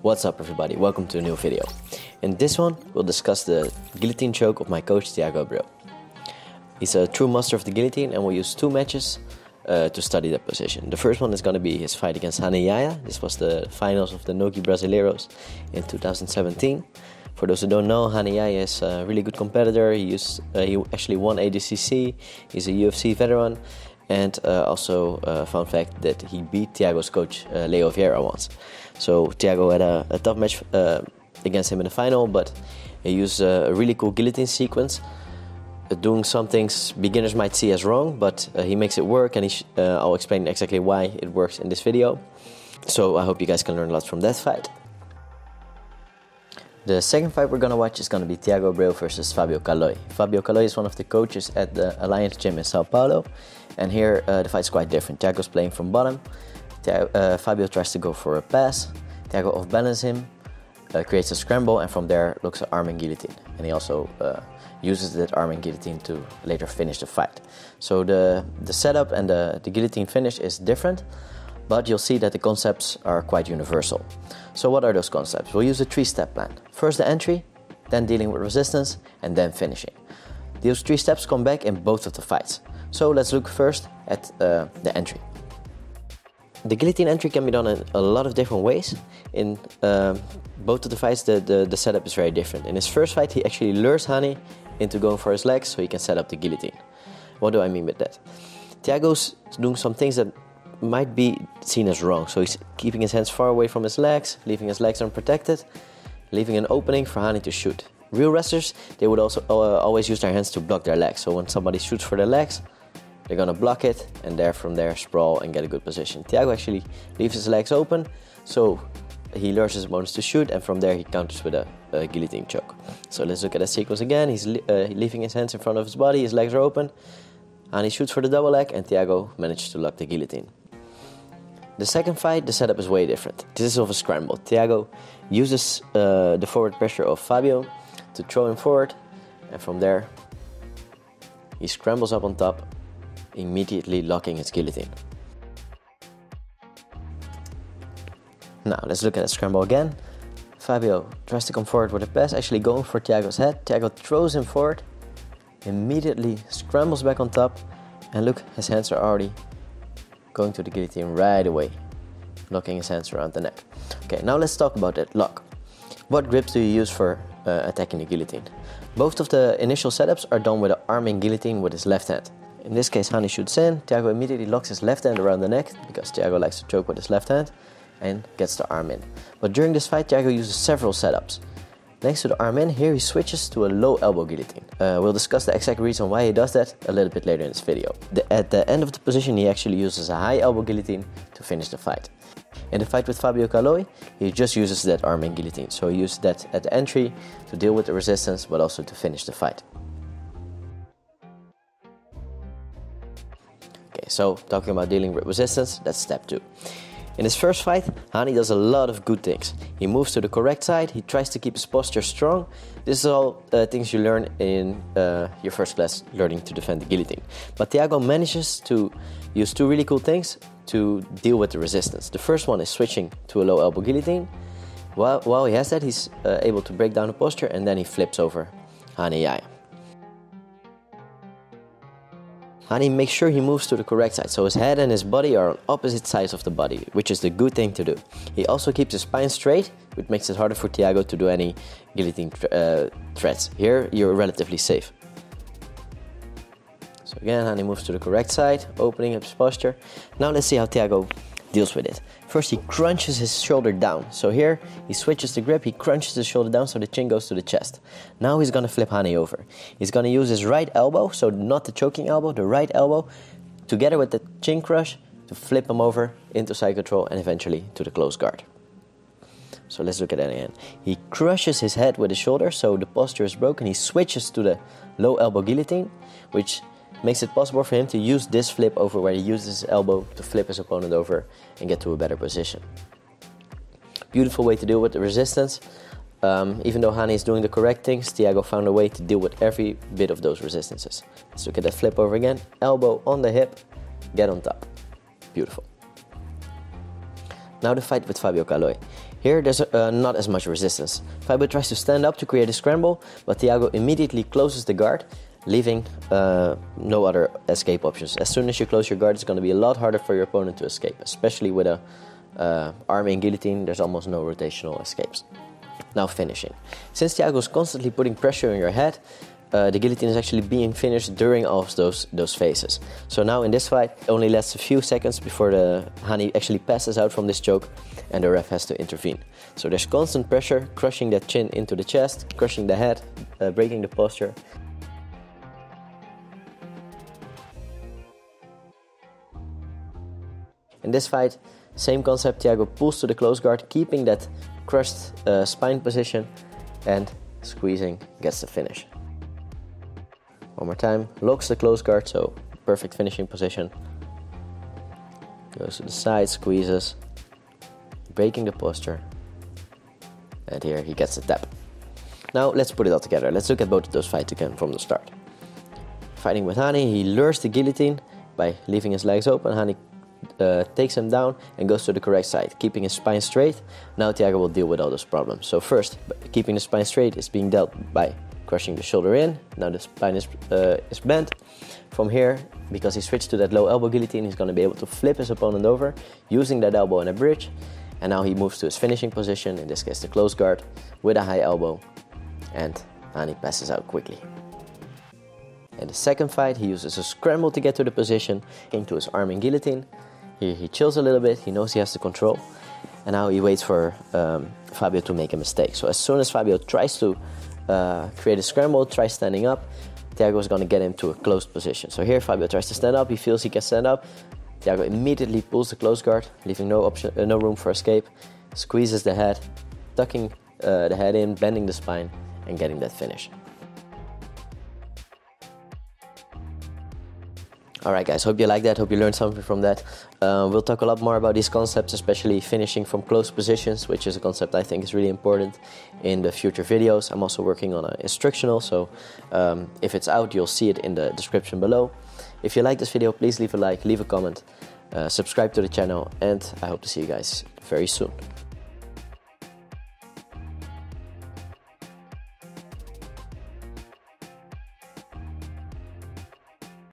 What's up everybody, welcome to a new video. In this one, we'll discuss the guillotine choke of my coach Thiago Abreu. He's a true master of the guillotine and we'll use two matches to study that position. The first one is going to be his fight against Yahya. This was the finals of the Nogi Brasileiros in 2017. For those who don't know, Yahya is a really good competitor. He actually won ADCC, he's a UFC veteran, and also fun fact that he beat Thiago's coach Leo Vieira once. So Thiago had a tough match against him in the final, but he used a really cool guillotine sequence, doing some things beginners might see as wrong, but he makes it work, and I'll explain exactly why it works in this video. So I hope you guys can learn a lot from that fight. The second fight we're gonna watch is gonna be Thiago Abreu versus Fabio Caloi. Fabio Caloi is one of the coaches at the Alliance Gym in Sao Paulo, and here the fight's quite different. Thiago's playing from bottom. Fabio tries to go for a pass. Thiago off-balances him, creates a scramble, and from there looks at arm and guillotine. And he also uses that arm and guillotine to later finish the fight. So the setup and the guillotine finish is different, but you'll see that the concepts are quite universal. So what are those concepts? We'll use a three-step plan. First the entry, then dealing with resistance, and then finishing. Those three steps come back in both of the fights. So let's look first at the entry. The guillotine entry can be done in a lot of different ways. In both of the fights, the setup is very different. In his first fight, he actually lures Rany into going for his legs so he can set up the guillotine. What do I mean with that? Thiago's doing some things that might be seen as wrong. So he's keeping his hands far away from his legs, leaving his legs unprotected, leaving an opening for Rany to shoot. Real wrestlers, they would also always use their hands to block their legs. So when somebody shoots for their legs, they're gonna block it and from there sprawl and get a good position. Thiago actually leaves his legs open, so he lures his opponents to shoot, and from there he counters with a guillotine choke. So let's look at that sequence again. He's leaving his hands in front of his body, his legs are open, and he shoots for the double leg, and Thiago manages to lock the guillotine. The second fight, the setup is way different. This is of a scramble. Thiago uses the forward pressure of Fabio to throw him forward, and from there he scrambles up on top, immediately locking his guillotine. Now let's look at the scramble again. Fabio tries to come forward with a pass, actually going for Thiago's head. Thiago throws him forward, immediately scrambles back on top, and look, his hands are already going to the guillotine right away, locking his hands around the neck. Okay, now let's talk about that lock. What grips do you use for attacking the guillotine? Both of the initial setups are done with an arming guillotine with his left hand. In this case, Rany shoots in, Thiago immediately locks his left hand around the neck, because Thiago likes to choke with his left hand, and gets the arm in. But during this fight, Thiago uses several setups. Next to the arm in, here he switches to a low elbow guillotine. We'll discuss the exact reason why he does that a little bit later in this video. At the end of the position, he actually uses a high elbow guillotine to finish the fight. In the fight with Fabio Caloi, he just uses that arm in guillotine. So he uses that at the entry to deal with the resistance, but also to finish the fight. Okay, so talking about dealing with resistance, that's step 2. In his first fight, Rany does a lot of good things. He moves to the correct side, he tries to keep his posture strong. This is all things you learn in your first class learning to defend the guillotine. But Thiago manages to use two really cool things to deal with the resistance. The first one is switching to a low elbow guillotine. While he has that, he's able to break down the posture, and then he flips over Yahya. Rany makes sure he moves to the correct side, so his head and his body are on opposite sides of the body, which is the good thing to do. He also keeps his spine straight, which makes it harder for Thiago to do any guillotine threats. Here, you're relatively safe. So again, Rany moves to the correct side, opening up his posture. Now let's see how Thiago deals with it. First, he crunches his shoulder down. So here, he switches the grip, he crunches his shoulder down so the chin goes to the chest. Now he's going to flip Rany over. He's going to use his right elbow, so not the choking elbow, the right elbow, together with the chin crush, to flip him over into side control and eventually to the close guard. So let's look at that again. He crushes his head with his shoulder, so the posture is broken. He switches to the low elbow guillotine, which makes it possible for him to use this flip over, where he uses his elbow to flip his opponent over and get to a better position. Beautiful way to deal with the resistance. Even though Rany is doing the correct things, Thiago found a way to deal with every bit of those resistances. Let's look at that flip over again. Elbow on the hip, get on top. Beautiful. Now the fight with Fabio Caloi. Here there's not as much resistance. Fabio tries to stand up to create a scramble, but Thiago immediately closes the guard, leaving no other escape options. As soon as you close your guard, it's going to be a lot harder for your opponent to escape, especially with a arm in guillotine. There's almost no rotational escapes. Now finishing. Since Thiago is constantly putting pressure on your head, the guillotine is actually being finished during all of those phases. So now in this fight, it only lasts a few seconds before the Rany actually passes out from this choke and the ref has to intervene. So there's constant pressure, crushing that chin into the chest, crushing the head, breaking the posture. In this fight, same concept, Thiago pulls to the close guard, keeping that crushed spine position and squeezing, gets the finish. One more time, locks the close guard, so perfect finishing position. Goes to the side, squeezes, breaking the posture. And here he gets the tap. Now let's put it all together. Let's look at both of those fights again from the start. Fighting with Rany, he lures the guillotine by leaving his legs open. Rany takes him down and goes to the correct side, keeping his spine straight. Now Thiago will deal with all those problems. So first, keeping the spine straight is being dealt by crushing the shoulder in. Now the spine is bent. From here, because he switched to that low elbow guillotine, he's going to be able to flip his opponent over, using that elbow in a bridge. And now he moves to his finishing position, in this case the close guard, with a high elbow. And Rany passes out quickly. In the second fight, he uses a scramble to get to the position, into his arm in guillotine. Here he chills a little bit, he knows he has the control. And now he waits for Fabio to make a mistake. So as soon as Fabio tries to create a scramble, tries standing up, Thiago is going to get him to a closed position. So here Fabio tries to stand up, he feels he can stand up. Thiago immediately pulls the close guard, leaving no room for escape, squeezes the head, tucking the head in, bending the spine, and getting that finish. Alright guys, hope you liked that, hope you learned something from that. We'll talk a lot more about these concepts, especially finishing from close positions, which is a concept I think is really important in the future videos. I'm also working on an instructional, so if it's out, you'll see it in the description below. If you like this video, please leave a like, leave a comment, subscribe to the channel, and I hope to see you guys very soon.